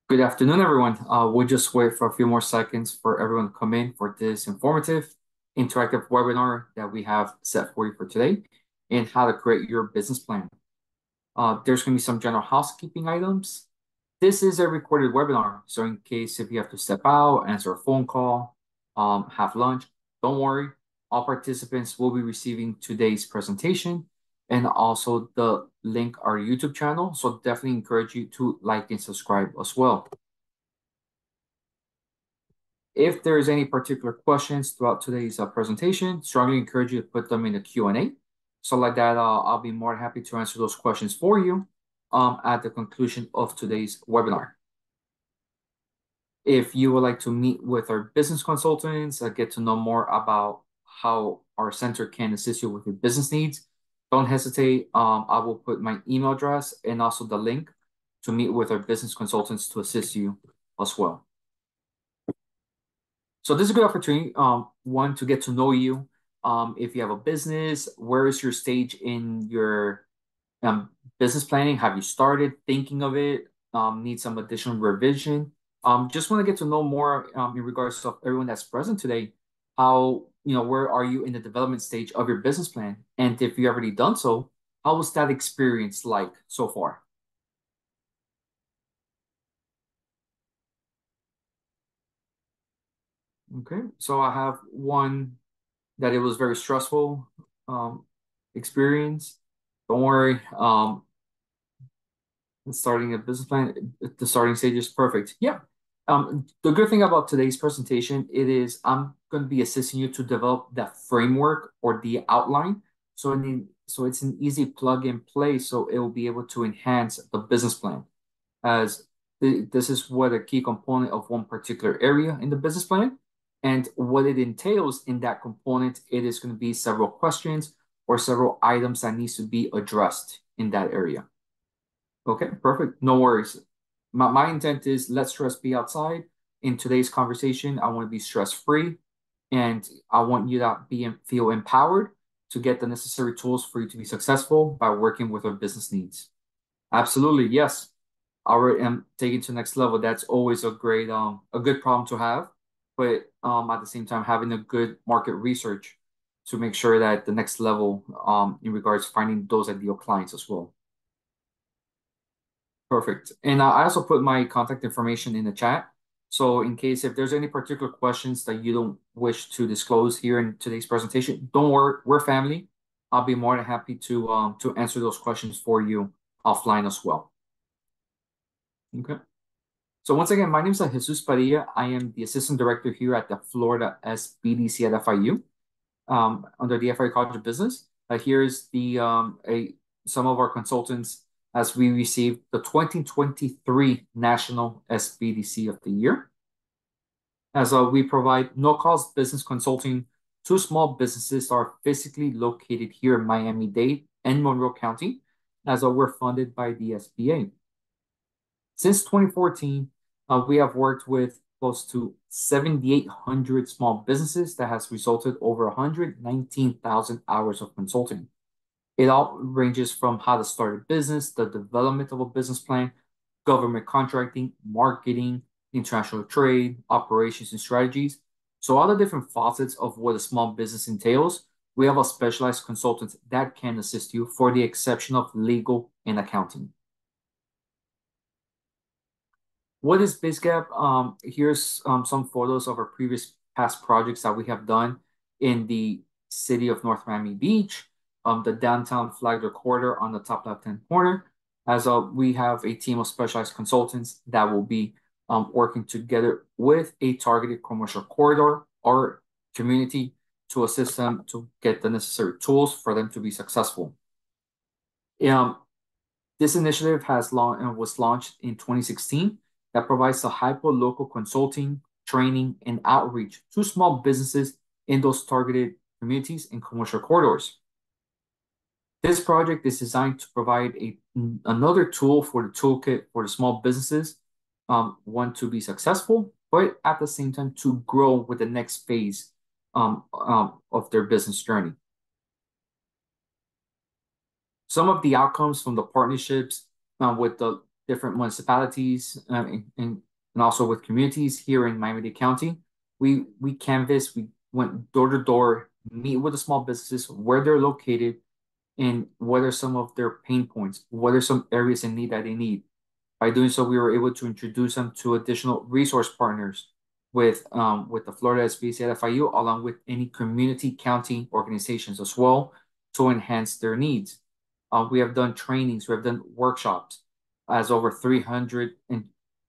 Good afternoon, everyone. We'll just wait for a few more seconds for everyone to come in for this informative, interactive webinar that we have set for you for today and how to create your business plan. There's going to be some general housekeeping items. This is a recorded webinar, so in case if you have to step out, answer a phone call, have lunch, don't worry. All participants will be receiving today's presentation and also the link our YouTube channel. So definitely encourage you to like and subscribe as well. If there's any particular questions throughout today's presentation, strongly encourage you to put them in the Q&A. So like that, I'll be more than happy to answer those questions for you at the conclusion of today's webinar. If you would like to meet with our business consultants, get to know more about how our center can assist you with your business needs, don't hesitate. I will put my email address and also the link to meet with our business consultants to assist you as well. So this is a good opportunity, one, to get to know you. If you have a business, where is your stage in your business planning? Have you started thinking of it? Need some additional revision? Just want to get to know more in regards to everyone that's present today. How, where are you in the development stage of your business plan? And if you already done so, how was that experience like so far? Okay, so I have one that it was very stressful experience. Don't worry. Starting a business plan, the starting stage is perfect. Yeah. The good thing about today's presentation, it is I'm going to be assisting you to develop that framework or the outline. So it's an easy plug and play. So it will be able to enhance the business plan as this is what a key component of one particular area in the business plan. And what it entails in that component, it is going to be several questions or several items that needs to be addressed in that area. Okay, perfect. No worries. My intent is let stress be outside. In today's conversation, I want to be stress-free and I want you to feel empowered to get the necessary tools for you to be successful by working with our business needs. Absolutely, yes. I already am taking to the next level. That's always a great a good problem to have, but at the same time having a good market research to make sure that the next level in regards to finding those ideal clients as well. Perfect. And I also put my contact information in the chat. So in case if there's any particular questions that you don't wish to disclose here in today's presentation, don't worry, we're family. I'll be more than happy to answer those questions for you offline as well. Okay. So once again, my name is Jesus Padilla. I am the assistant director here at the Florida SBDC at FIU, under the FIU College of Business. Here's some of our consultants as we received the 2023 National SBDC of the Year. As we provide no-cost business consulting to small businesses that are physically located here in Miami-Dade and Monroe County, as we're funded by the SBA. Since 2014, we have worked with close to 7,800 small businesses that has resulted over 119,000 hours of consulting. It all ranges from how to start a business, the development of a business plan, government contracting, marketing, international trade, operations, and strategies. So all the different facets of what a small business entails, we have a specialized consultant that can assist you for the exception of legal and accounting. What is BizGap? Here's some photos of our past projects that we have done in the city of North Miami Beach, the downtown Flagler corridor on the top left-hand corner. As we have a team of specialized consultants that will be working together with a targeted commercial corridor or community to assist them to get the necessary tools for them to be successful. This initiative was launched in 2016 that provides a hyper-local consulting, training, and outreach to small businesses in those targeted communities and commercial corridors. This project is designed to provide another tool for the toolkit for the small businesses, one, to be successful, but at the same time to grow with the next phase of their business journey. Some of the outcomes from the partnerships with the different municipalities and also with communities here in Miami-Dade County. We canvassed, we went door to door, meet with the small businesses, where they're located, and what are some of their pain points, what are some areas in need that they need. By doing so, we were able to introduce them to additional resource partners with the Florida SBC at FIU, along with any community county organizations as well to enhance their needs. We have done trainings, we have done workshops, as over 300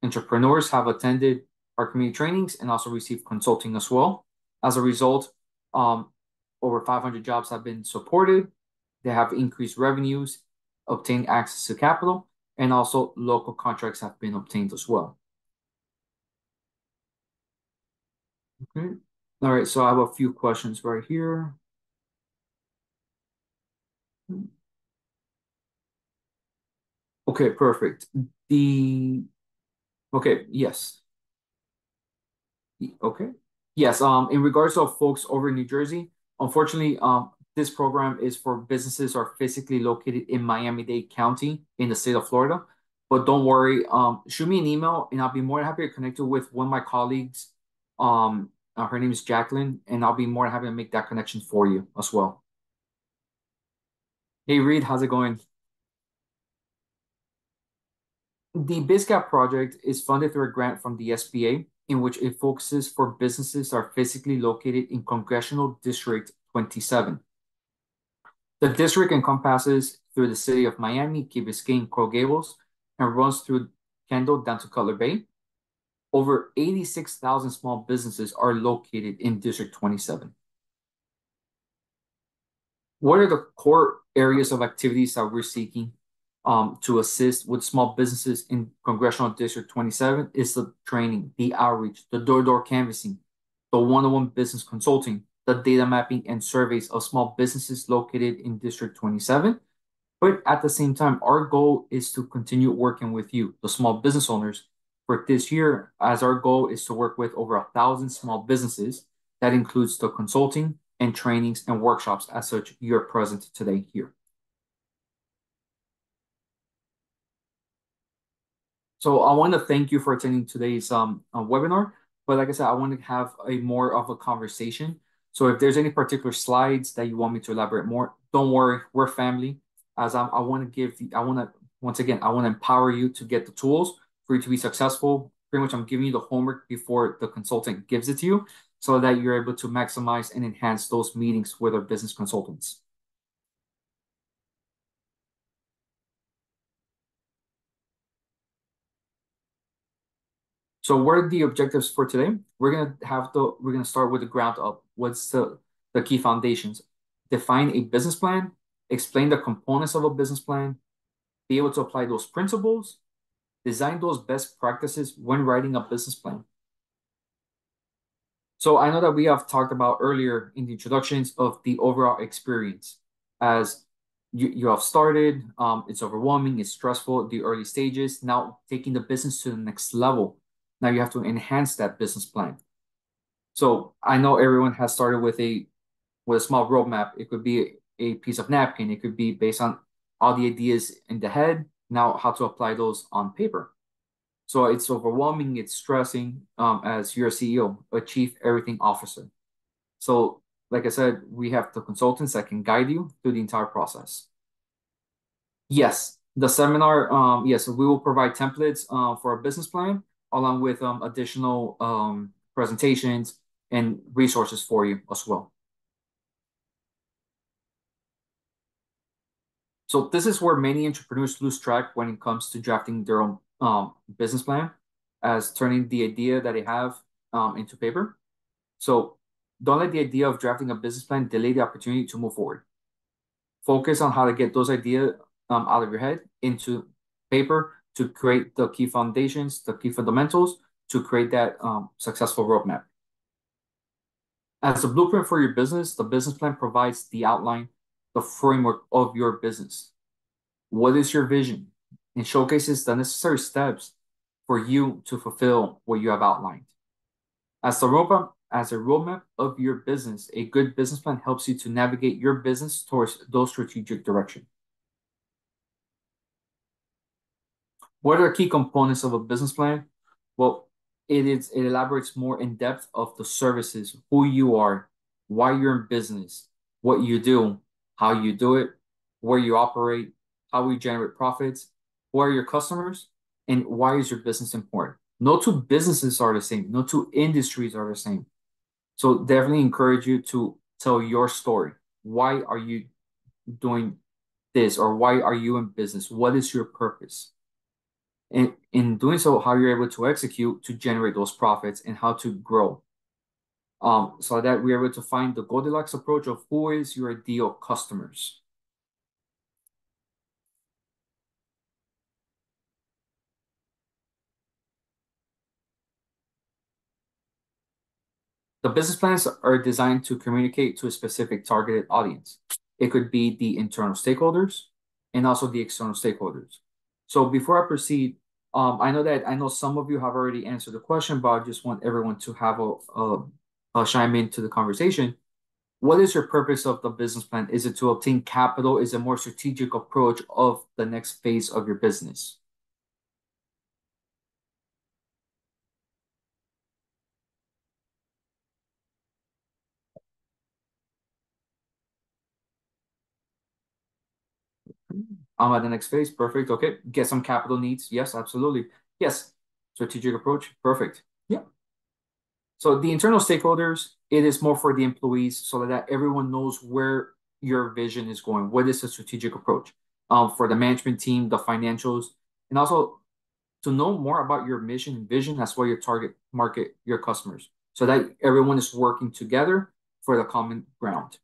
entrepreneurs have attended our community trainings and also received consulting as well. As a result, over 500 jobs have been supported. They have increased revenues, obtained access to capital, and also local contracts have been obtained as well. Okay. All right, so I have a few questions right here. Okay, perfect. Okay, yes. Okay. Yes, in regards to folks over in New Jersey, unfortunately, this program is for businesses who are physically located in Miami-Dade County in the state of Florida. But don't worry, shoot me an email and I'll be more than happy to connect you with one of my colleagues. Her name is Jacqueline, and I'll be more than happy to make that connection for you as well. Hey Reed, how's it going? The BizCap project is funded through a grant from the SBA, in which it focuses for businesses that are physically located in Congressional District 27. The district encompasses through the city of Miami, Key Biscayne, Coral Gables, and runs through Kendall down to Cutler Bay. Over 86,000 small businesses are located in District 27. What are the core areas of activities that we're seeking to assist with small businesses in Congressional District 27 is the training, the outreach, the door-to-door canvassing, the one-on-one business consulting, the data mapping and surveys of small businesses located in District 27. But at the same time, our goal is to continue working with you, the small business owners, for this year, as our goal is to work with over 1,000 small businesses. That includes the consulting and trainings and workshops as such you're present today here. So I want to thank you for attending today's webinar. But like I said, I want to have a more of a conversation. So if there's any particular slides that you want me to elaborate more, don't worry, we're family. As I want to give, I want to, once again, I want to empower you to get the tools for you to be successful. Pretty much I'm giving you the homework before the consultant gives it to you so that you're able to maximize and enhance those meetings with our business consultants. So what are the objectives for today? We're gonna start with the ground up. What's the key foundations? Define a business plan, explain the components of a business plan, be able to apply those principles, design those best practices when writing a business plan. So I know that we have talked about earlier in the introductions of the overall experience as you have started, it's overwhelming, it's stressful, the early stages, now taking the business to the next level. Now you have to enhance that business plan. So I know everyone has started with a small roadmap. It could be a piece of napkin. It could be based on all the ideas in the head. Now how to apply those on paper. So it's overwhelming. It's stressing as your CEO, a chief everything officer. So like I said, we have the consultants that can guide you through the entire process. Yes, the seminar, yes, we will provide templates for a business plan along with additional presentations and resources for you as well. So this is where many entrepreneurs lose track when it comes to drafting their own business plan, as turning the idea that they have into paper. So don't let the idea of drafting a business plan delay the opportunity to move forward. Focus on how to get those ideas out of your head into paper to create the key foundations, the key fundamentals to create that successful roadmap. As a blueprint for your business, the business plan provides the outline, the framework of your business. What is your vision? And showcases the necessary steps for you to fulfill what you have outlined. As a roadmap of your business, a good business plan helps you to navigate your business towards those strategic direction. What are key components of a business plan? Well, it elaborates more in depth of the services, who you are, why you're in business, what you do, how you do it, where you operate, how we generate profits, who are your customers, and why is your business important. No two businesses are the same. No two industries are the same. So definitely encourage you to tell your story. Why are you doing this, or why are you in business? What is your purpose? And in doing so, how you're able to execute to generate those profits and how to grow. So that we're able to find the Goldilocks approach of who is your ideal customers. The business plans are designed to communicate to a specific targeted audience. It could be the internal stakeholders and also the external stakeholders. So before I proceed, I know some of you have already answered the question, but I just want everyone to have a chime into the conversation. What is your purpose of the business plan? Is it to obtain capital? Is it a more strategic approach of the next phase of your business? I'm at the next phase. Perfect. Okay. Get some capital needs. Yes, absolutely. Yes. Strategic approach. Perfect. Yeah. So the internal stakeholders, it is more for the employees so that everyone knows where your vision is going. What is the strategic approach? For the management team, the financials, and also to know more about your mission and vision. That's why your target market, your customers, so that everyone is working together for the common ground.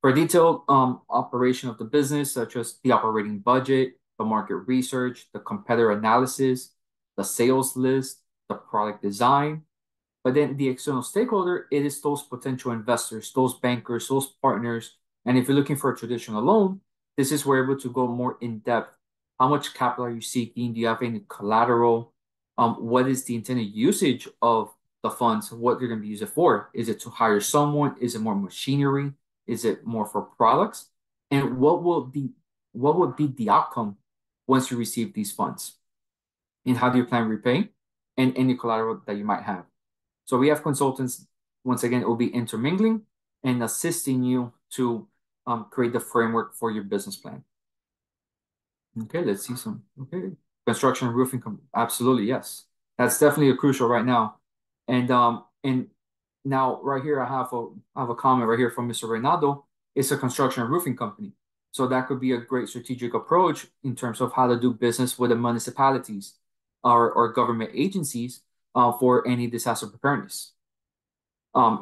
For detailed operation of the business, such as the operating budget, the market research, the competitor analysis, the sales list, the product design. But then the external stakeholder, it is those potential investors, those bankers, those partners. And if you're looking for a traditional loan, this is where we're able to go more in depth. How much capital are you seeking? Do you have any collateral? What is the intended usage of the funds? What you're going to use it for? Is it to hire someone? Is it more machinery? Is it more for products? And what would be the outcome once you receive these funds? And how do you plan repaying? And any collateral that you might have. So we have consultants, once again, it will be intermingling and assisting you to create the framework for your business plan. Okay, let's see some. Okay, construction and roofing. Absolutely, yes. That's definitely a crucial right now. And now right here, I have a comment right here from Mr. Reynaldo. It's a construction and roofing company. So that could be a great strategic approach in terms of how to do business with the municipalities or government agencies for any disaster preparedness.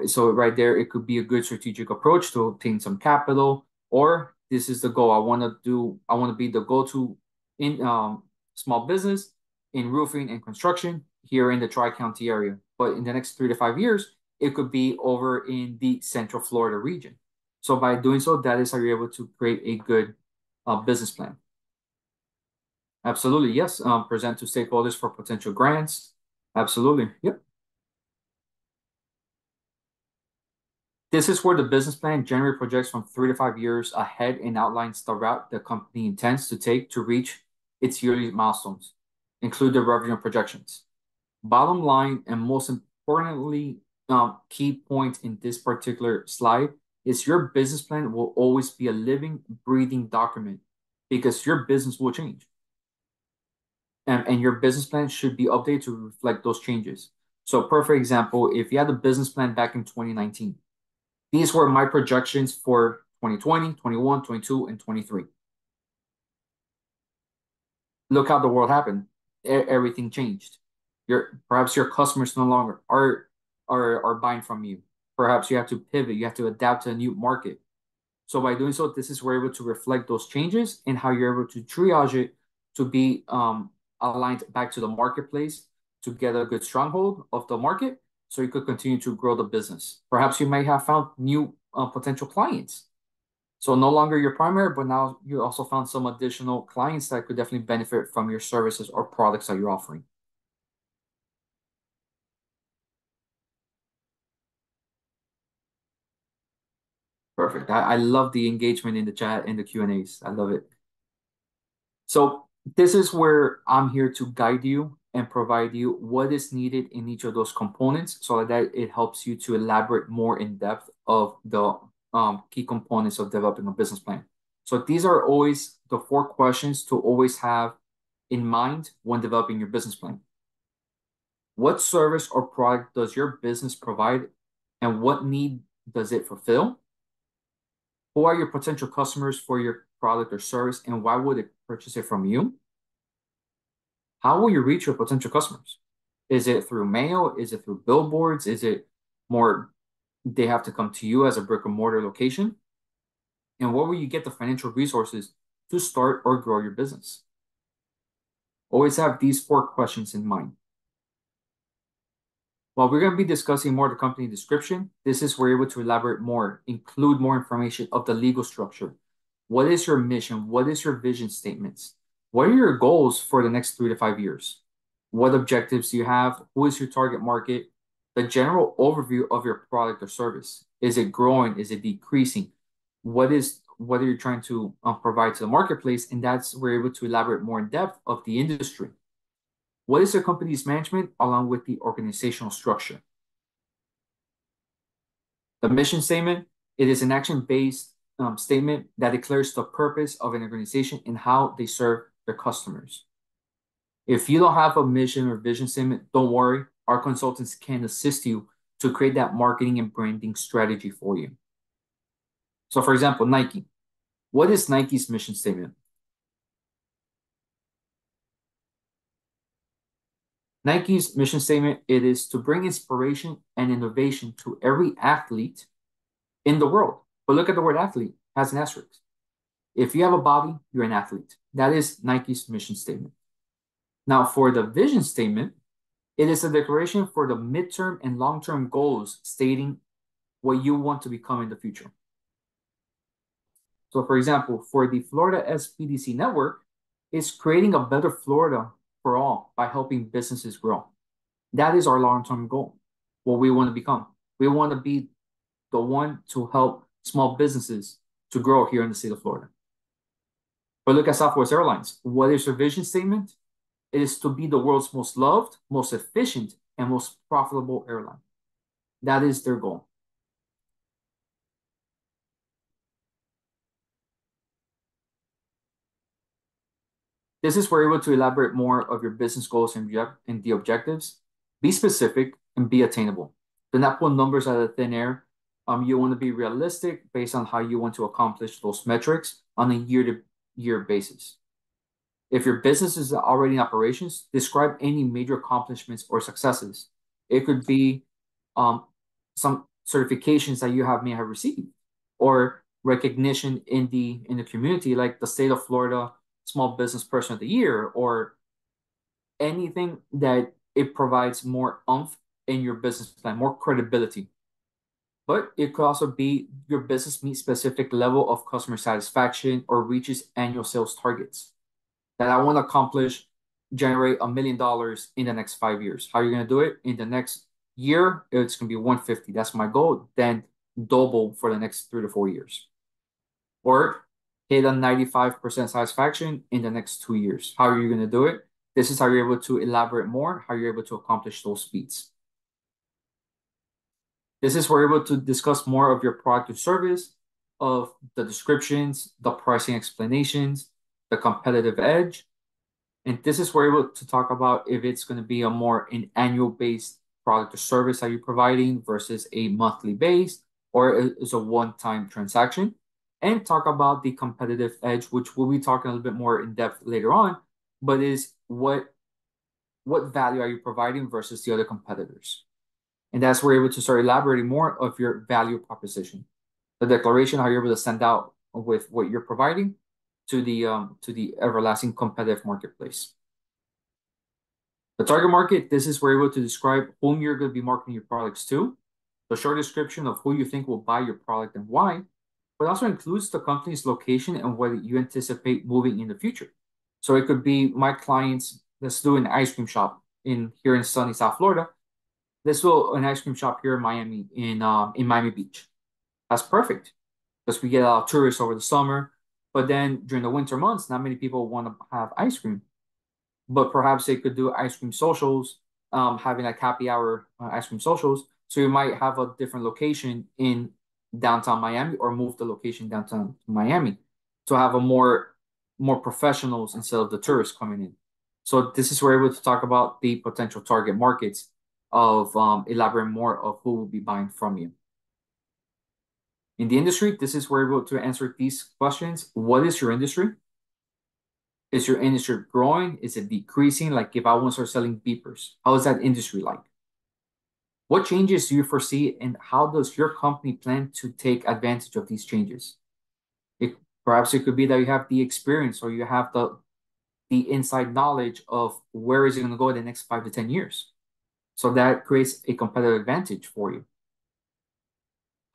So right there, it could be a good strategic approach to obtain some capital, or this is the goal. I want to be the go-to in small business in roofing and construction here in the Tri-County area. But in the next 3 to 5 years, it could be over in the Central Florida region. So by doing so, that is how you're able to create a good business plan. Absolutely, yes. Present to stakeholders for potential grants. Absolutely, yep. This is where the business plan generally projects from 3 to 5 years ahead and outlines the route the company intends to take to reach its yearly milestones, include the revenue projections. Bottom line, and most importantly, key point in this particular slide is your business plan will always be a living, breathing document because your business will change. And your business plan should be updated to reflect those changes. So, perfect example, if you had a business plan back in 2019, these were my projections for 2020, 21, 22, and 23. Look how the world happened. Everything changed. Perhaps your customers no longer are buying from you. Perhaps you have to pivot. You have to adapt to a new market. So by doing so, this is where you're able to reflect those changes and how you're able to triage it to be aligned back to the marketplace to get a good stronghold of the market so you could continue to grow the business. Perhaps you may have found new potential clients. So no longer your primary, but now you also found some additional clients that could definitely benefit from your services or products that you're offering. Perfect. I love the engagement in the chat and the Q&As. I love it. So This is where I'm here to guide you and provide you what is needed in each of those components so that it helps you to elaborate more in depth of the key components of developing a business plan. So these are always the four questions to always have in mind when developing your business plan. What service or product does your business provide and what need does it fulfill? Who are your potential customers for your product or service and why would it purchase it from you? How will you reach your potential customers? Is it through mail? Is it through billboards? Is it more they have to come to you as a brick and mortar location? And where will you get the financial resources to start or grow your business? Always have these four questions in mind. While we're going to be discussing more the company description, this is where we're able to elaborate more, include more information of the legal structure. What is your mission? What is your vision statements? What are your goals for the next 3 to 5 years? What objectives do you have? Who is your target market? The general overview of your product or service. Is it growing? Is it decreasing? What are you trying to provide to the marketplace? And that's where we're able to elaborate more in depth of the industry. What is the company's management along with the organizational structure? The mission statement, it is an action-based statement that declares the purpose of an organization and how they serve their customers. If you don't have a mission or vision statement, don't worry. Our consultants can assist you to create that marketing and branding strategy for you. So for example, Nike. What is Nike's mission statement? Nike's mission statement, it is to bring inspiration and innovation to every athlete in the world. But look at the word athlete, it has an asterisk. If you have a body, you're an athlete. That is Nike's mission statement. Now, for the vision statement, it is a declaration for the midterm and long-term goals stating what you want to become in the future. So for example, for the Florida SBDC network, it's creating a better Florida for all by helping businesses grow. That is our long-term goal, what we want to become. We want to be the one to help small businesses to grow here in the state of Florida. But look at Southwest Airlines. What is their vision statement? It is to be the world's most loved, most efficient, and most profitable airline. That is their goal. This is where you're able to elaborate more of your business goals and the objectives. Be specific and be attainable. Do not pull numbers out of thin air. You want to be realistic based on how you want to accomplish those metrics on a year-to-year basis. If your business is already in operations, describe any major accomplishments or successes. It could be some certifications that you may have received or recognition in the community, like the state of Florida Small Business Person of the Year, or anything that it provides more oomph in your business plan, more credibility. But it could also be your business meets specific level of customer satisfaction or reaches annual sales targets that I want to accomplish, generate $1 million in the next 5 years. How are you going to do it? In the next year, it's going to be 150. That's my goal. Then double for the next 3 to 4 years. Or hit a 95% satisfaction in the next 2 years. How are you going to do it? This is how you're able to elaborate more, how you're able to accomplish those feats. This is where you're able to discuss more of your product or service, of the descriptions, the pricing explanations, the competitive edge. And this is where you're able to talk about if it's going to be an annual based product or service that you're providing versus a monthly base, or it's a one-time transaction. And talk about the competitive edge, which we'll be talking a little bit more in depth later on, but is what value are you providing versus the other competitors? And that's where you're able to start elaborating more of your value proposition. The declaration, how you're able to stand out with what you're providing to the everlasting competitive marketplace. The target market, this is where you're able to describe whom you're going to be marketing your products to, the short description of who you think will buy your product and why, but also includes the company's location and what you anticipate moving in the future. So it could be my clients, let's do an ice cream shop here in sunny South Florida. Let's do an ice cream shop here in Miami, in Miami Beach. That's perfect because we get a lot of tourists over the summer. But then during the winter months, not many people want to have ice cream. But perhaps they could do ice cream socials, having like happy hour ice cream socials. So you might have a different location in downtown Miami or move the location downtown Miami to have a more professionals instead of the tourists coming in. So this is where we're able to talk about the potential target markets of elaborate more of who will be buying from you. In the industry, this is where we're able to answer these questions. What is your industry? Is your industry growing? Is it decreasing? Like if I want to start selling beepers, how is that industry like? What changes do you foresee, and how does your company plan to take advantage of these changes? It, perhaps it could be that you have the experience or you have the inside knowledge of where is it going to go in the next 5 to 10 years. So that creates a competitive advantage for you.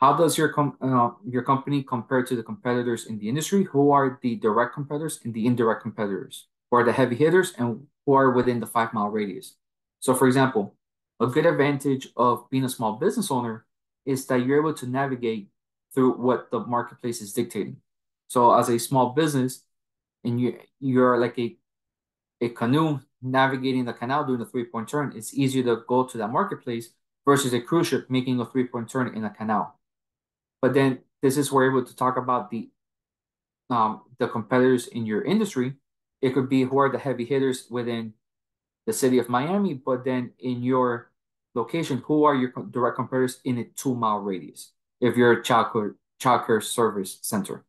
How does your company compare to the competitors in the industry? Who are the direct competitors and the indirect competitors? Who are the heavy hitters and who are within the 5 mile radius? So, for example, a good advantage of being a small business owner is that you're able to navigate through what the marketplace is dictating. So, as a small business, and you're like a canoe navigating the canal doing a 3-point turn, it's easier to go to that marketplace versus a cruise ship making a 3-point turn in a canal. But then this is where we're able to talk about the competitors in your industry. It could be who are the heavy hitters within the city of Miami, but then in your location, who are your direct competitors in a 2 mile radius if you're a childcare service center.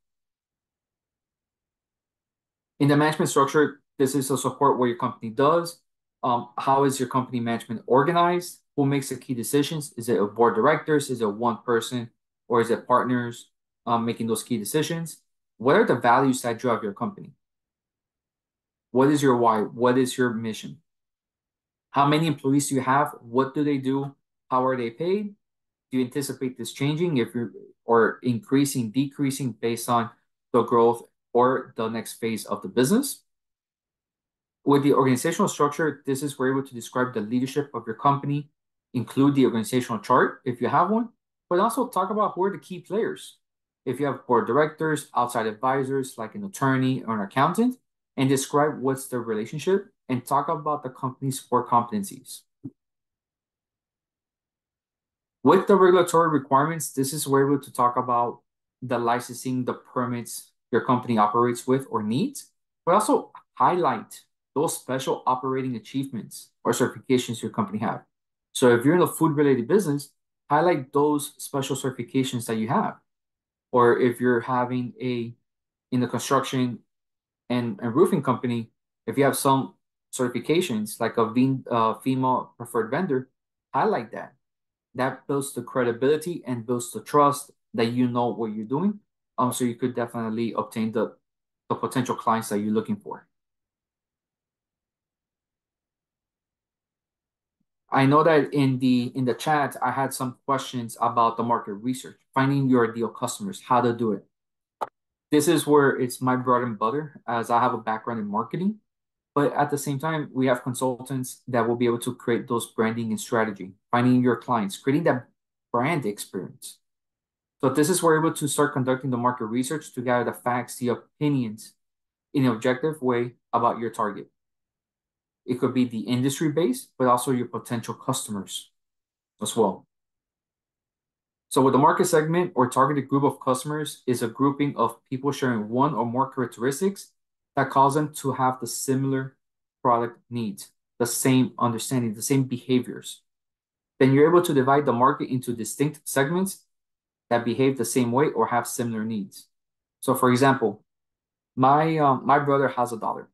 In the management structure, this is a support what your company does. How is your company management organized? Who makes the key decisions? Is it a board of directors? Is it one person? Or is it partners making those key decisions? What are the values that drive your company? What is your why? What is your mission? How many employees do you have? What do they do? How are they paid? Do you anticipate this changing if you're or increasing, decreasing based on the growth or the next phase of the business? With the organizational structure, this is where you're able to describe the leadership of your company, include the organizational chart if you have one, but also talk about who are the key players. If you have board of directors, outside advisors like an attorney or an accountant, and describe what's the relationship and talk about the company's core competencies. With the regulatory requirements, this is where we're able to talk about the licensing, the permits your company operates with or needs, but also highlight those special operating achievements or certifications your company have. So if you're in a food-related business, highlight those special certifications that you have. Or if you're having in the construction and roofing company, if you have some certifications like a FEMA preferred vendor, highlight that. That builds the credibility and builds the trust that you know what you're doing. So you could definitely obtain the potential clients that you're looking for. I know that in the chat, I had some questions about the market research, finding your ideal customers, how to do it. This is where it's my bread and butter, as I have a background in marketing. But at the same time, we have consultants that will be able to create those branding and strategy, finding your clients, creating that brand experience. So this is where we're able to start conducting the market research to gather the facts, the opinions in an objective way about your target. It could be the industry based, but also your potential customers as well. So with the market segment or targeted group of customers is a grouping of people sharing one or more characteristics that cause them to have the similar product needs, the same understanding, the same behaviors. Then you're able to divide the market into distinct segments that behave the same way or have similar needs. So for example, my brother has a daughter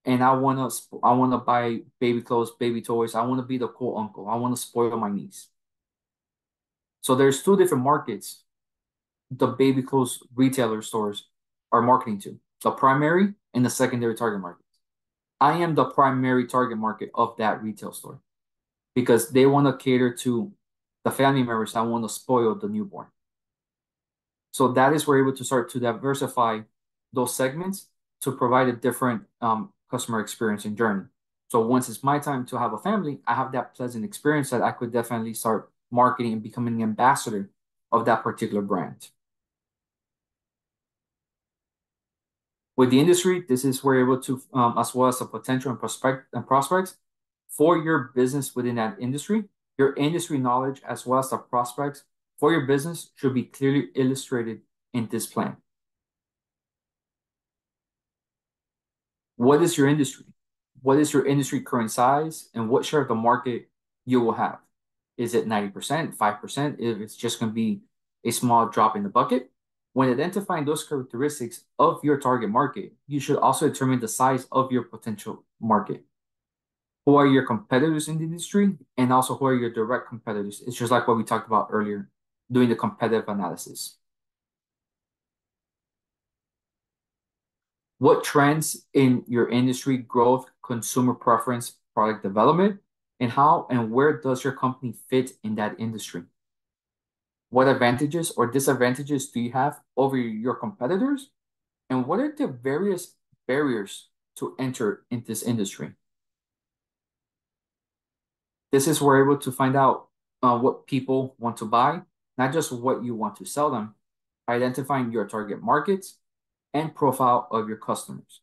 and I wanna buy baby clothes, baby toys. I wanna be the cool uncle. I wanna spoil my niece. So there's two different markets the baby clothes retailer stores are marketing to, the primary and the secondary target markets. I am the primary target market of that retail store because they want to cater to the family members that want to spoil the newborn. So that is where we're able to start to diversify those segments to provide a different customer experience and journey. So once it's my time to have a family, I have that pleasant experience that I could definitely start marketing and becoming an ambassador of that particular brand. With the industry, this is where you're able to, as well as the potential and prospects for your business within that industry. Your industry knowledge as well as the prospects for your business should be clearly illustrated in this plan. What is your industry? What is your industry current size and what share of the market you will have? Is it 90%, 5%? If it's just going to be a small drop in the bucket? When identifying those characteristics of your target market, you should also determine the size of your potential market. Who are your competitors in the industry? And also who are your direct competitors? It's just like what we talked about earlier, doing the competitive analysis. What trends in your industry, growth, consumer preference, product development, and how and where does your company fit in that industry? What advantages or disadvantages do you have over your competitors? And what are the various barriers to enter in this industry? This is where we're able to find out what people want to buy, not just what you want to sell them, identifying your target markets and profile of your customers.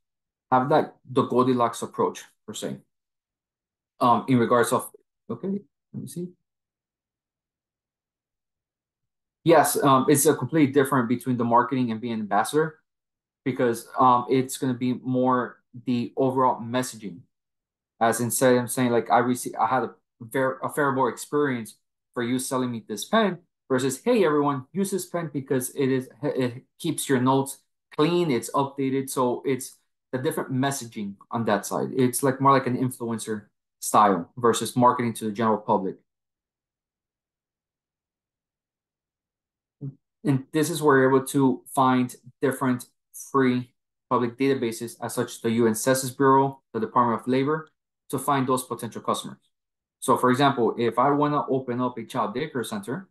Have that the Goldilocks approach per se. In regards of okay, let me see. Yes, it's a completely different between the marketing and being an ambassador because it's going to be more the overall messaging. As instead of saying like I had a favorable experience for you selling me this pen versus hey everyone use this pen because it keeps your notes clean, it's updated, so it's the different messaging on that side. It's like more like an influencer style versus marketing to the general public. And this is where you're able to find different free public databases as such the UN Census Bureau, the Department of Labor, to find those potential customers. So for example, if I want to open up a child daycare center,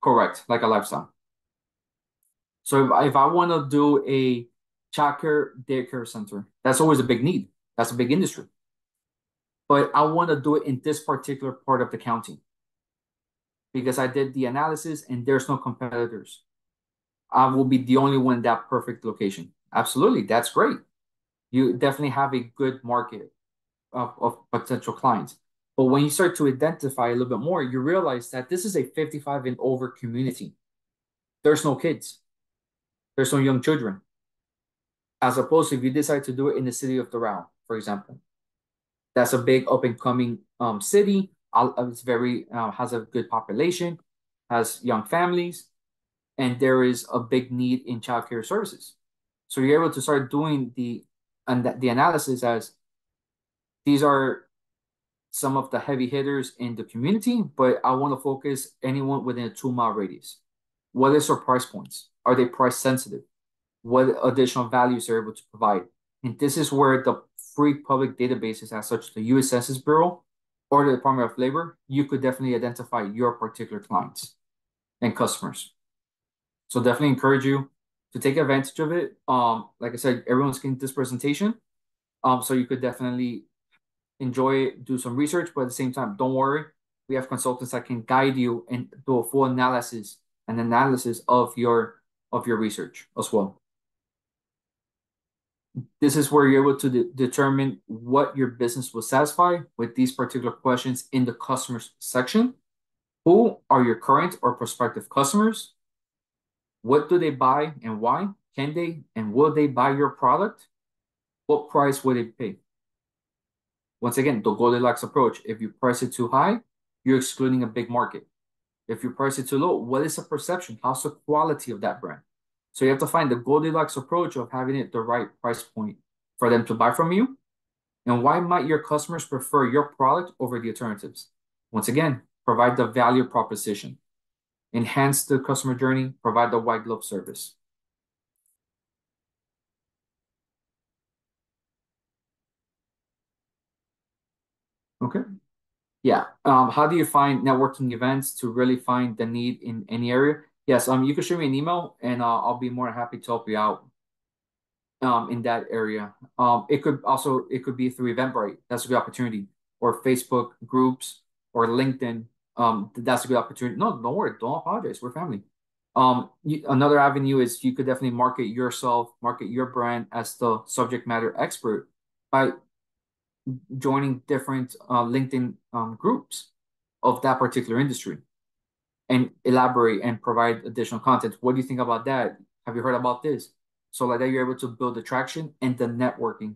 correct, like a lifestyle. So if I want to do a childcare daycare center, that's always a big need. That's a big industry. But I want to do it in this particular part of the county because I did the analysis and there's no competitors. I will be the only one in that perfect location. Absolutely, that's great. You definitely have a good market of potential clients. But when you start to identify a little bit more, you realize that this is a 55 and over community. There's no kids, there's no young children. As opposed to if you decide to do it in the city of Doral, for example, that's a big up and coming city. It's very has a good population, has young families, and there is a big need in childcare services. So you're able to start doing the analysis as these are some of the heavy hitters in the community, but I want to focus anyone within a 2 mile radius. What is their price points? Are they price sensitive? What additional values they're able to provide? And this is where the free public databases, as such, the U.S. Census Bureau or the Department of Labor, you could definitely identify your particular clients and customers. So definitely encourage you to take advantage of it. Like I said, everyone's getting this presentation. So you could definitely enjoy it, do some research, but at the same time, don't worry. We have consultants that can guide you and do a full analysis of your research as well. This is where you're able to determine what your business will satisfy with these particular questions in the customers section. Who are your current or prospective customers? What do they buy and why? Can they and will they buy your product? What price would they pay? Once again, the Goldilocks approach. If you price it too high, you're excluding a big market. If you price it too low, what is the perception? How's the quality of that brand? So you have to find the Goldilocks approach of having it the right price point for them to buy from you. And why might your customers prefer your product over the alternatives? Once again, provide the value proposition, enhance the customer journey, provide the white glove service. Okay. Yeah. How do you find networking events to really find the need in any area? Yes. You can shoot me an email and I'll be more than happy to help you out in that area. It could be through Eventbrite. That's a good opportunity, or Facebook groups or LinkedIn. That's a good opportunity. No, don't worry. Don't apologize. We're family. Another avenue is you could definitely market yourself, market your brand as the subject matter expert by joining different LinkedIn groups of that particular industry and elaborate and provide additional content. What do you think about that? Have you heard about this? So like that, you're able to build the traction and the networking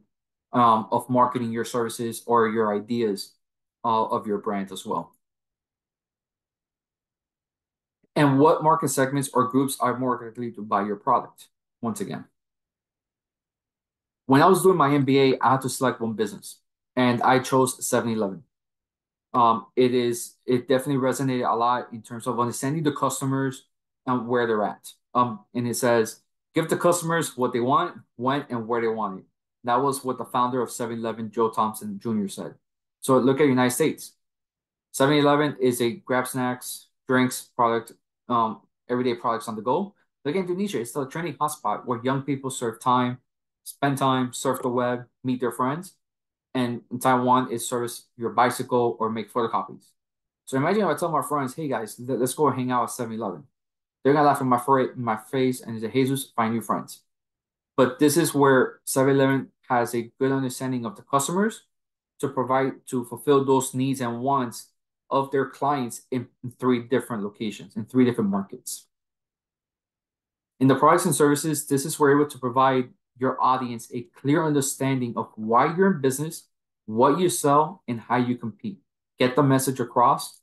of marketing your services or your ideas of your brand as well. And what market segments or groups are more likely to buy your product? Once again, when I was doing my MBA, I had to select one business, and I chose 7-Eleven. It definitely resonated a lot in terms of understanding the customers and where they're at. And it says, give the customers what they want, when, and where they want it. That was what the founder of 7-Eleven, Joe Thompson Jr. said. So look at United States. 7-Eleven is a grab snacks, drinks product, everyday products on the go. Look at Indonesia. It's still a trending hotspot where young people spend time, surf the web, meet their friends. And in Taiwan, it service your bicycle or make photocopies. So imagine if I tell my friends, hey guys, let's go hang out at 7-Eleven. They're gonna laugh in my face and say, Jesus, find new friends. But this is where 7-Eleven has a good understanding of the customers to fulfill those needs and wants of their clients in 3 different locations, in 3 different markets. In the products and services, this is where we're able to provide your audience a clear understanding of why you're in business, what you sell, and how you compete. Get the message across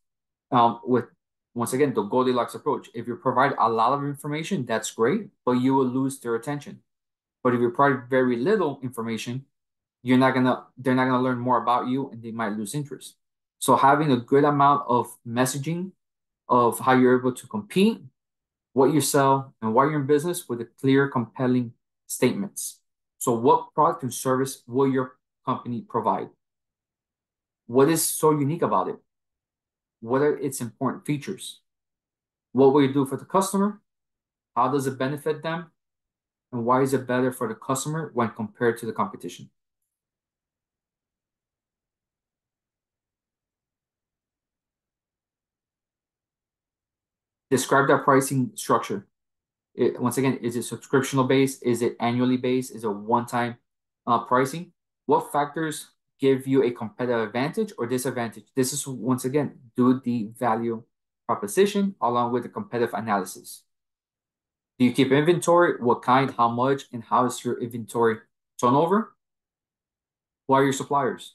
with, once again, the Goldilocks approach. If you provide a lot of information, that's great, but you will lose their attention. But if you provide very little information, they're not gonna learn more about you, and they might lose interest. So having a good amount of messaging of how you're able to compete, what you sell, and why you're in business with a clear, compelling statements. So what product and service will your company provide? What is so unique about it? What are its important features? What will you do for the customer? How does it benefit them? And why is it better for the customer when compared to the competition? Describe that pricing structure. Once again, is it subscriptional based? Is it annually based? Is it one-time pricing? What factors give you a competitive advantage or disadvantage? This is, once again, do the value proposition along with the competitive analysis. Do you keep inventory? What kind, how much, and how is your inventory turnover? Who are your suppliers?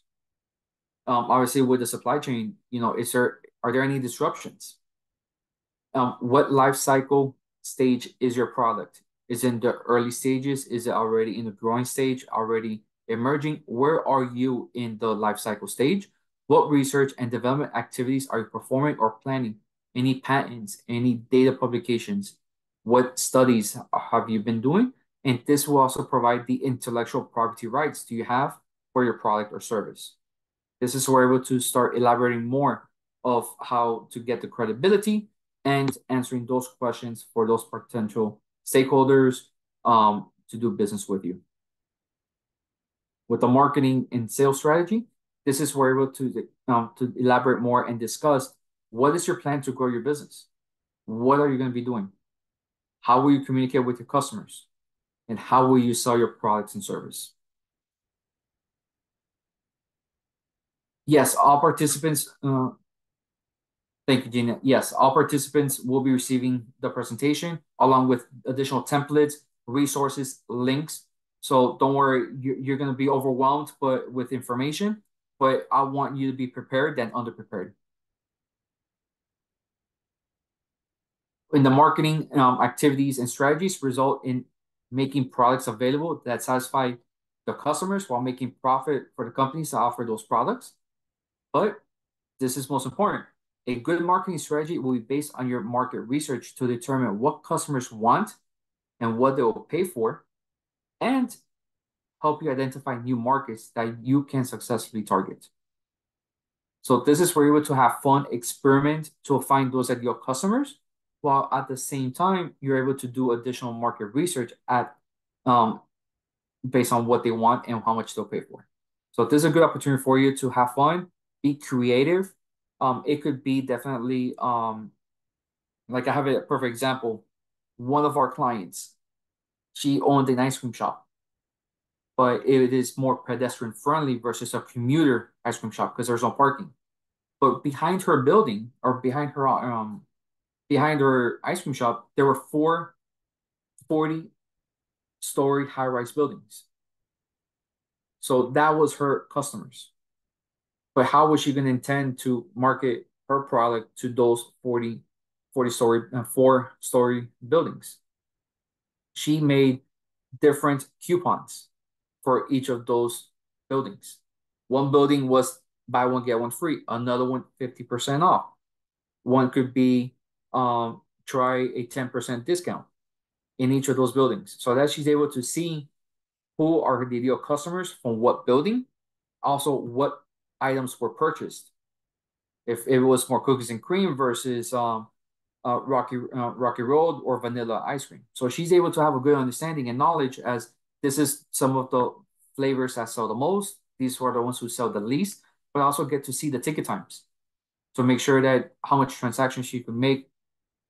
Obviously, with the supply chain, are there any disruptions? What life cycle stage is your product? Is it in the early stages? Is it already in the growing stage, already emerging? Where are you in the life cycle stage? What research and development activities are you performing or planning? Any patents, any data publications? What studies have you been doing? And this will also provide the intellectual property rights do you have for your product or service. This is where we're able to start elaborating more of how to get the credibility and answering those questions for those potential stakeholders to do business with you. With the marketing and sales strategy, this is where we're able to elaborate more and discuss what is your plan to grow your business? What are you going to be doing? How will you communicate with your customers? And how will you sell your products and service? Yes, all participants, thank you, Gina. Yes, all participants will be receiving the presentation along with additional templates, resources, links. So don't worry, you're going to be overwhelmed with information, but I want you to be prepared than underprepared. In the marketing activities and strategies result in making products available that satisfy the customers while making profit for the companies that offer those products. But this is most important. A good marketing strategy will be based on your market research to determine what customers want and what they will pay for, and help you identify new markets that you can successfully target. So this is where you're able to have fun, experiment to find those ideal customers, while at the same time, you're able to do additional market research based on what they want and how much they'll pay for. So this is a good opportunity for you to have fun, be creative. It could be definitely like I have a perfect example. one of our clients, she owned an ice cream shop, but it is more pedestrian friendly versus a commuter ice cream shop because there's no parking. But behind her building or behind her ice cream shop, there were four 40-story high-rise buildings. So that was her customers. But how was she going to intend to market her product to those 40-story, 4-story buildings? She made different coupons for each of those buildings. One building was buy one, get one free. Another one, 50% off. One could be try a 10% discount in each of those buildings so that she's able to see who are her ideal customers from what building, also what items were purchased. If it was more cookies and cream versus Rocky Road or vanilla ice cream. So she's able to have a good understanding and knowledge as this is some of the flavors that sell the most. These are the ones who sell the least, but also get to see the ticket times to make sure that how much transactions she can make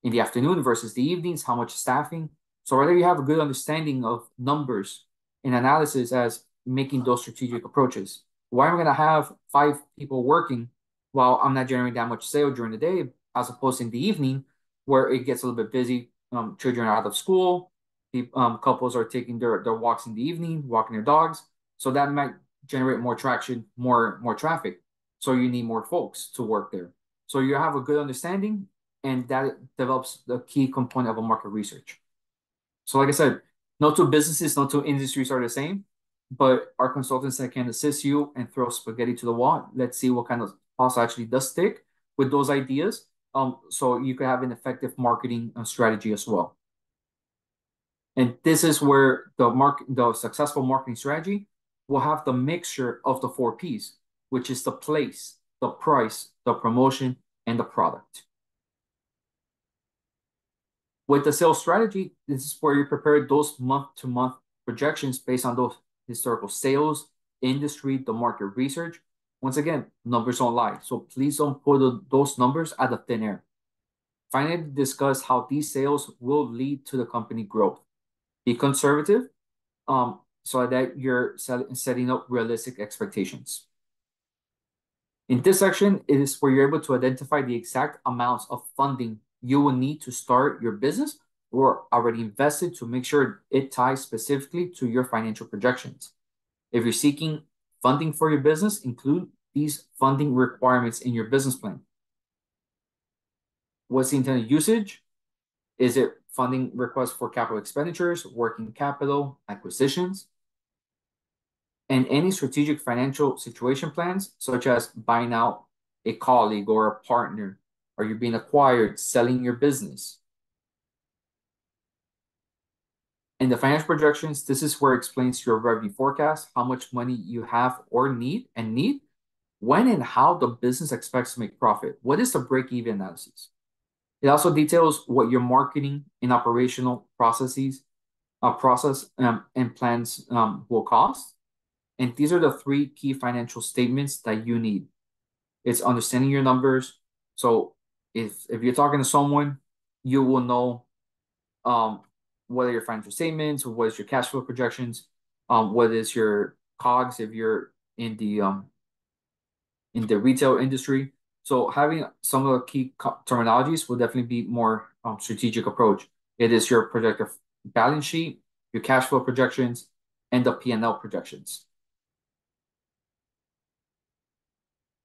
in the afternoon versus the evenings, how much staffing. So whether you have a good understanding of numbers and analysis as making those strategic approaches. Why am I going to have 5 people working while I'm not generating that much sale during the day, as opposed to in the evening where it gets a little bit busy. Children are out of school. Couples are taking their walks in the evening, walking their dogs. So that might generate more traction, more traffic. So you need more folks to work there. So you have a good understanding, and that develops the key component of a market research. So like I said, no two businesses, no two industries are the same, but our consultants that can assist you and throw spaghetti to the wall. Let's see what kind of pasta actually does stick with those ideas. So you can have an effective marketing strategy as well. And this is where the successful marketing strategy will have the mixture of the 4 Ps, which is the place, the price, the promotion, and the product. With the sales strategy, this is where you prepare those month-to-month projections based on those historical sales, industry, the market research. Once again, numbers don't lie. So please don't put those numbers out of thin air. Finally, discuss how these sales will lead to the company growth. Be conservative so that you're setting up realistic expectations. In this section, it is where you're able to identify the exact amounts of funding you will need to start your business or already invested to make sure it ties specifically to your financial projections. If you're seeking funding for your business, include these funding requirements in your business plan. What's the intended usage? Is it funding requests for capital expenditures, working capital, acquisitions? And any strategic financial situation plans, such as buying out a colleague or a partner, are you being acquired, selling your business? In the financial projections, this is where it explains your revenue forecast, how much money you have or need, when and how the business expects to make profit. What is the break-even analysis? It also details what your marketing and operational process and plans will cost. And these are the 3 key financial statements that you need. It's understanding your numbers. So if you're talking to someone, you will know what are your financial statements, what is your cash flow projections, what is your COGS if you're in the retail industry. So having some of the key terminologies will definitely be more strategic approach. It is your projected balance sheet, your cash flow projections, and the P&L projections.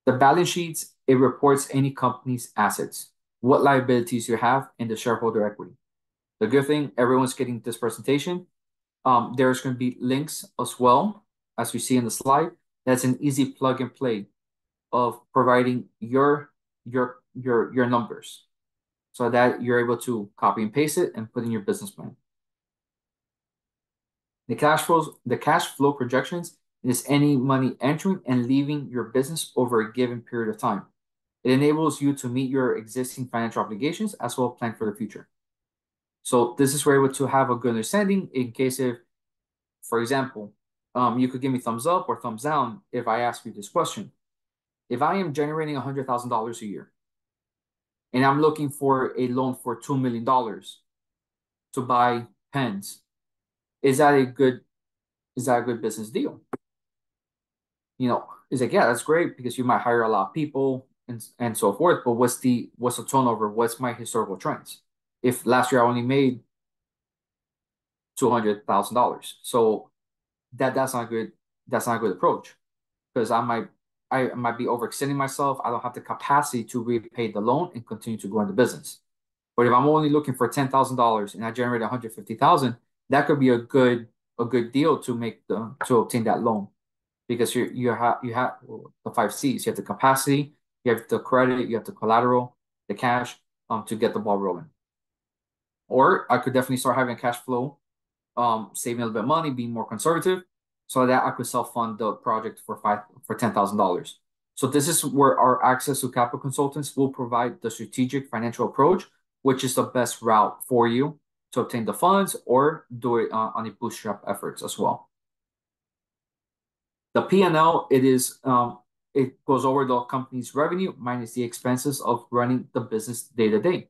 The balance sheets, it reports any company's assets, what liabilities you have, and the shareholder equity. The good thing, everyone's getting this presentation. There's going to be links as well, as we see in the slide. That's an easy plug and play of providing your numbers so that you're able to copy and paste it and put in your business plan. The cash flow projections is any money entering and leaving your business over a given period of time. It enables you to meet your existing financial obligations as well as plan for the future. So this is where you're able to have a good understanding in case if, for example, you could give me thumbs up or thumbs down if I ask you this question. If I am generating $100,000 a year and I'm looking for a loan for $2 million, to buy pens. Is that a good business deal? It's like, yeah, that's great because you might hire a lot of people and so forth. But what's the turnover? What's my historical trends? If last year I only made $200,000, so that's not good. That's not a good approach because I might be overextending myself. I don't have the capacity to repay the loan and continue to grow in the business. But if I'm only looking for $10,000 and I generate 150,000, that could be a good deal to obtain that loan because you have the five C's. You have the capacity, you have the credit, you have the collateral, the cash, to get the ball rolling. Or I could definitely start having cash flow, saving a little bit of money, being more conservative, so that I could self-fund the project for $10,000. So this is where our access to capital consultants will provide the strategic financial approach, which is the best route for you to obtain the funds or do it on a bootstrap efforts as well. The P&L, it goes over the company's revenue minus the expenses of running the business day to day.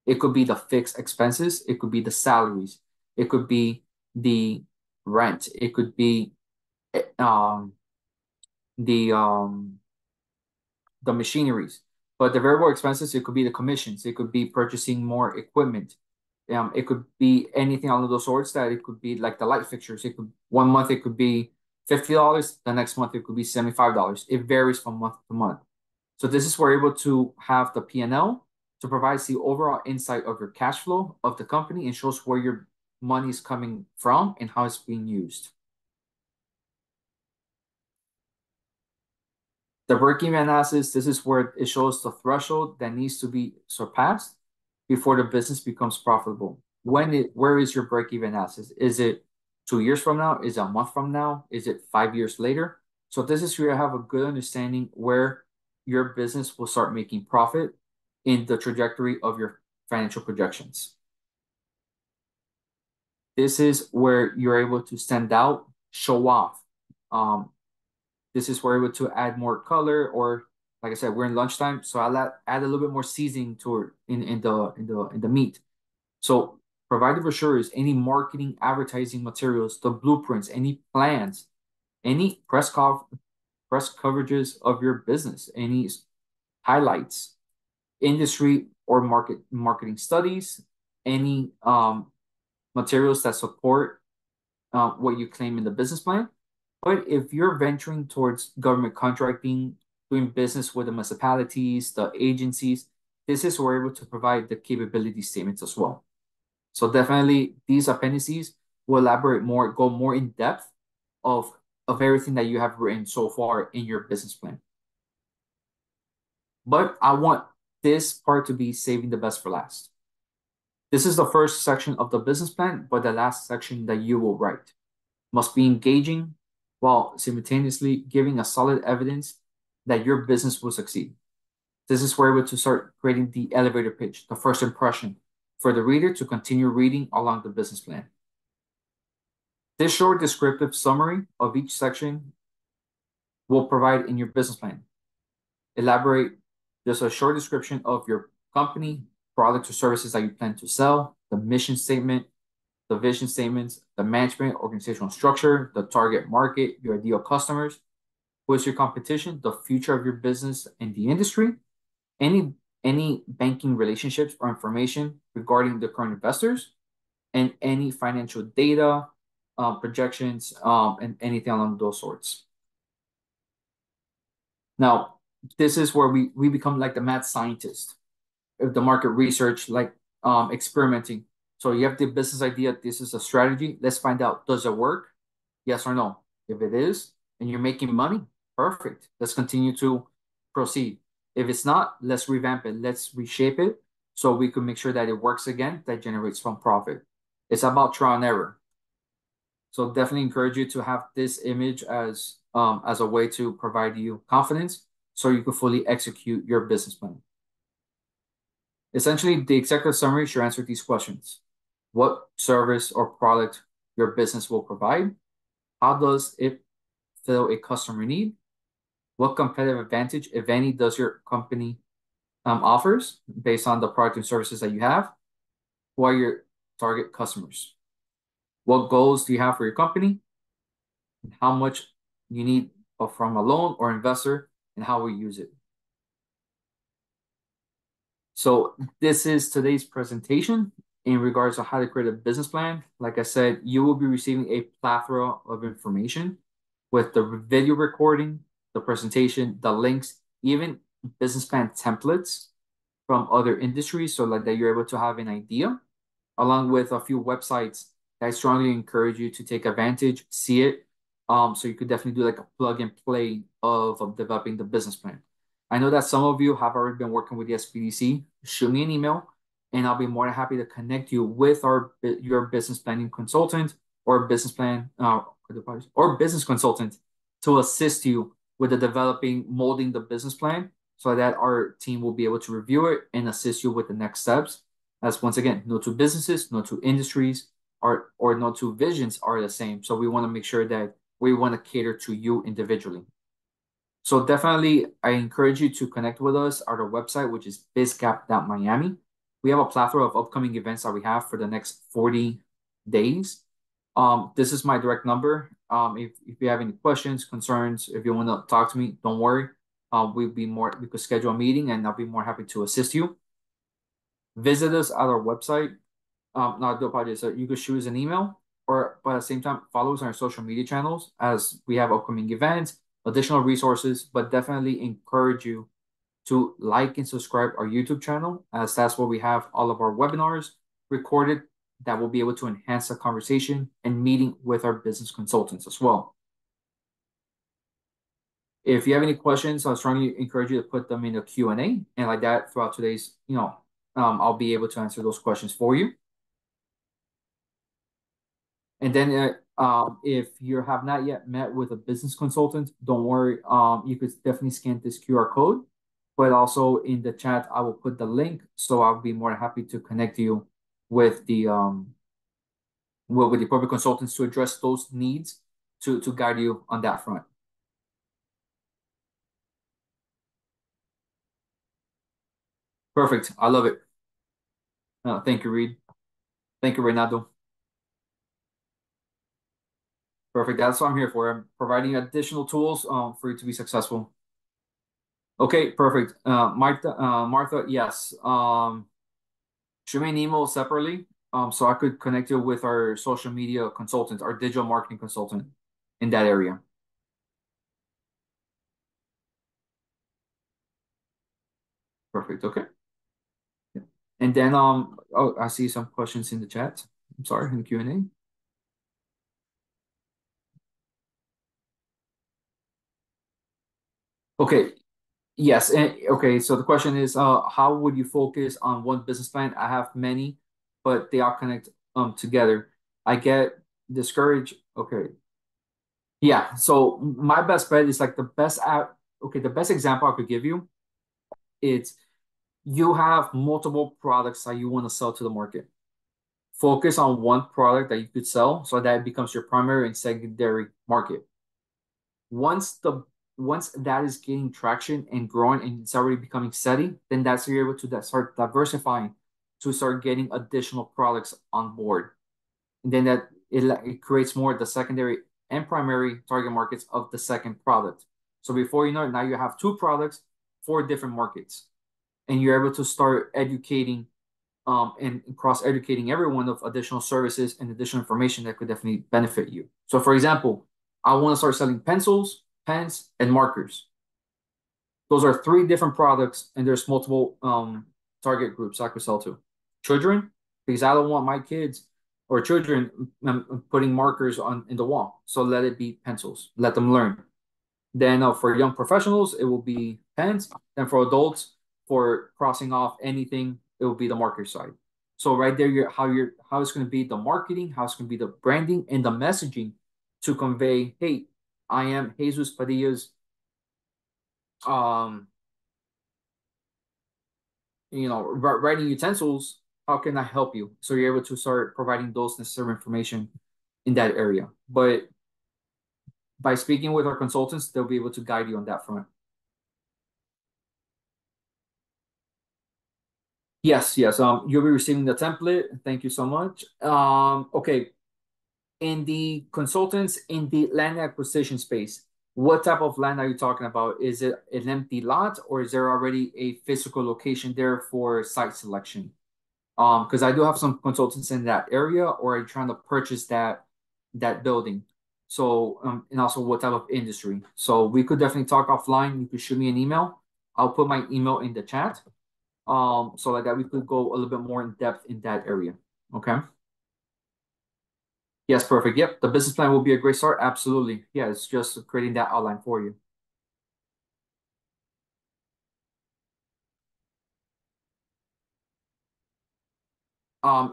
It could be the fixed expenses, it could be the salaries, it could be the rent, it could be the the machineries. But the variable expenses, it could be the commissions, it could be purchasing more equipment. It could be anything along those sorts that it could be like the light fixtures. It could 1 month it could be $50, the next month it could be $75. It varies from month to month. So this is where we're able to have the P&L to provide the overall insight of your cash flow of the company and shows where your money is coming from and how it's being used. The break-even analysis, this is where it shows the threshold that needs to be surpassed before the business becomes profitable. Where is your break-even analysis? Is it 2 years from now? Is it a month from now? Is it 5 years later? So this is where you have a good understanding where your business will start making profit in the trajectory of your financial projections. This is where you're able to stand out, show off. This is where we're able to add more color, or like I said, we're in lunchtime, so I'll add a little bit more seasoning to it in the meat. So provide the brochures, any marketing, advertising materials, the blueprints, any plans, any press coverages of your business, any highlights, industry or marketing studies, any materials that support what you claim in the business plan. But if you're venturing towards government contracting, doing business with the municipalities, the agencies, this is where we're able to provide the capability statements as well. So definitely these appendices will elaborate more, go more in depth of everything that you have written so far in your business plan. But I want this part to be saving the best for last. This is the first section of the business plan, but the last section that you will write must be engaging while simultaneously giving a solid evidence that your business will succeed. This is where we're able to start creating the elevator pitch, the first impression, for the reader to continue reading along the business plan. This short descriptive summary of each section will provide in your business plan. Elaborate just a short description of your company, products or services that you plan to sell, the mission statement, the vision statements, the management, organizational structure, the target market, your ideal customers, who is your competition, the future of your business and the industry, any banking relationships or information regarding the current investors, and any financial data, projections, and anything along those sorts. Now, this is where we become like the mad scientist of the market research, like experimenting. So you have the business idea, this is a strategy. Let's find out, does it work? Yes or no? If it is, and you're making money, perfect. Let's continue to proceed. If it's not, let's revamp it. Let's reshape it so we can make sure that it works again, that generates some profit. It's about trial and error. So definitely encourage you to have this image as a way to provide you confidence so you can fully execute your business plan. Essentially, the executive summary should answer these questions. What service or product your business will provide? How does it fill a customer need? What competitive advantage, if any, does your company offers based on the product and services that you have? Who are your target customers. What goals do you have for your company? How much you need from a loan or investor, and how we use it. So this is today's presentation in regards to how to create a business plan. Like I said, you will be receiving a plethora of information with the video recording, the presentation, the links, even business plan templates from other industries, so like that you're able to have an idea, along with a few websites that I strongly encourage you to take advantage, see it. So you could definitely do like a plug and play of developing the business plan. I know that some of you have already been working with the SBDC. Shoot me an email, and I'll be more than happy to connect you with your business planning consultant or business plan or business consultant to assist you with the developing, molding the business plan so that our team will be able to review it and assist you with the next steps. As once again, no two businesses, no two industries or no two visions are the same. So we want to make sure that we want to cater to you individually. So definitely, I encourage you to connect with us at our website, which is bizcap.miami. We have a plethora of upcoming events that we have for the next 40 days. This is my direct number. If you have any questions, concerns, if you want to talk to me, don't worry. We could schedule a meeting and I'll be more happy to assist you. Visit us at our website. Not do apologize. So you could shoot us an email, but at the same time, follow us on our social media channels as we have upcoming events, additional resources, but definitely encourage you to like and subscribe our YouTube channel, as that's where we have all of our webinars recorded that will be able to enhance the conversation and meeting with our business consultants as well. If you have any questions, I strongly encourage you to put them in the Q&A, and like that throughout today's, I'll be able to answer those questions for you. And then if you have not yet met with a business consultant, don't worry. You could definitely scan this QR code, but also in the chat, I will put the link. So I'll be more happy to connect you with the appropriate consultants to address those needs to guide you on that front. Perfect. I love it. Thank you, Reed. Thank you, Renato. Perfect. That's what I'm here for. I'm providing additional tools for you to be successful. Okay, perfect. Martha, yes. Shoot me an email separately so I could connect you with our social media consultant, our digital marketing consultant in that area. Perfect. Okay. Yeah. And then oh, I see some questions in the chat. I'm sorry, in the Q&A. Okay. Yes. Okay. So the question is, how would you focus on one business plan? I have many, but they all connect together. I get discouraged. Okay. Yeah. So my best bet is like the best app. Okay, the best example I could give you, it's you have multiple products that you want to sell to the market. Focus on one product that you could sell so that it becomes your primary and secondary market. Once that is gaining traction and growing and it's already becoming steady, then that's you're able to start diversifying to start getting additional products on board. And then that it creates more the secondary and primary target markets of the second product. So before you know it, now you have two products, four different markets, and you're able to start educating and cross-educating everyone of additional services and additional information that could definitely benefit you. So for example, I want to start selling pencils, pens, and markers. Those are three different products, and there's multiple target groups I could sell to. Children, because I don't want my kids or children putting markers in the wall. So let it be pencils. Let them learn. Then for young professionals, it will be pens. And for adults, for crossing off anything, it will be the marker side. So right there, how it's going to be the marketing, how it's going to be the branding and the messaging to convey, hey, I am Jesus Padilla's writing utensils. How can I help you? So you're able to start providing those necessary information in that area. But by speaking with our consultants, they'll be able to guide you on that front. Yes, yes. You'll be receiving the template. Thank you so much. Okay. In the consultants in the land acquisition space, what type of land are you talking about? Is it an empty lot or is there already a physical location there for site selection? Because I do have some consultants in that area, or are you trying to purchase that building? So, and also what type of industry? So we could definitely talk offline. You could shoot me an email. I'll put my email in the chat. So like that we could go a little bit more in depth in that area. Okay. Yes, perfect. Yep, the business plan will be a great start. Absolutely. Yeah, it's just creating that outline for you.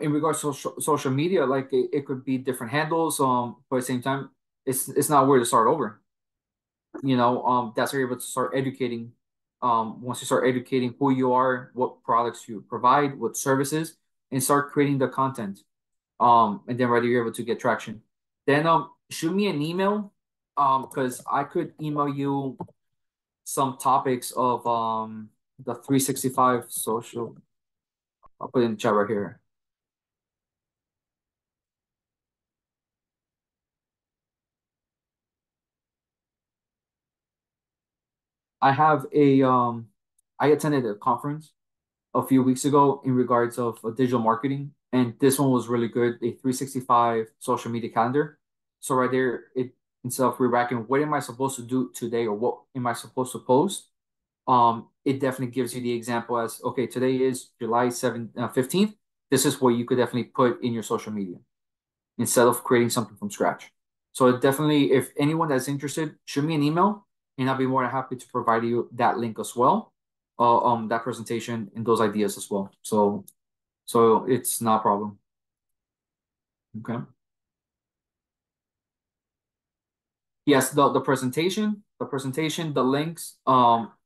In regards to social media, like it could be different handles. But at the same time, it's not where to start over. That's where you're able to start educating. Once you start educating who you are, what products you provide, what services, and start creating the content. And then right, you're able to get traction. Then shoot me an email. Because I could email you some topics of the 365 social. I'll put it in the chat right here. I have I attended a conference a few weeks ago in regards of digital marketing, and this one was really good. A 365 social media calendar. So right there, it instead of re-racking, what am I supposed to do today, or what am I supposed to post? It definitely gives you the example as, okay, today is July 15th. This is what you could definitely put in your social media instead of creating something from scratch. So definitely, if anyone that's interested, shoot me an email, and I'll be more than happy to provide you that link as well, that presentation and those ideas as well. So it's not a problem. Okay. Yes, the links,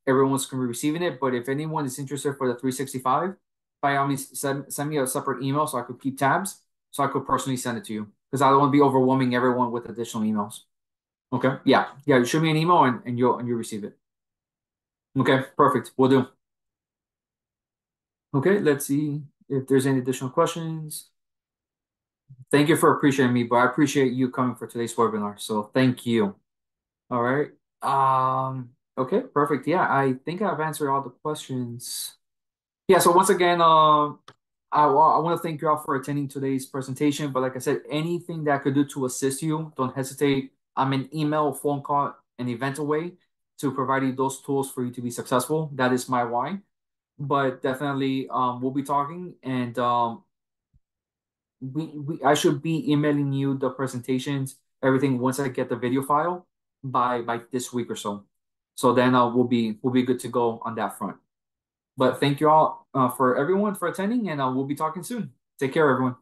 everyone's gonna be receiving it. But if anyone is interested for the 365, by all means, send me a separate email so I could keep tabs, so I could personally send it to you because I don't want to be overwhelming everyone with additional emails. Okay. Yeah. Yeah. You shoot me an email and you'll receive it. Okay. Perfect. We'll do. Okay. Let's see if there's any additional questions. Thank you for appreciating me, but I appreciate you coming for today's webinar. So thank you. All right. Okay, perfect. Yeah, I think I've answered all the questions. Yeah, so once again, I want to thank you all for attending today's presentation. But like I said, anything that I could do to assist you, don't hesitate. I'm an email, phone call, an event away to provide you those tools for you to be successful. That is my why. But definitely, we'll be talking, and we I should be emailing you the presentations, everything once I get the video file by this week or so. So then we'll be good to go on that front. But thank you all for everyone for attending, and we'll be talking soon. Take care, everyone.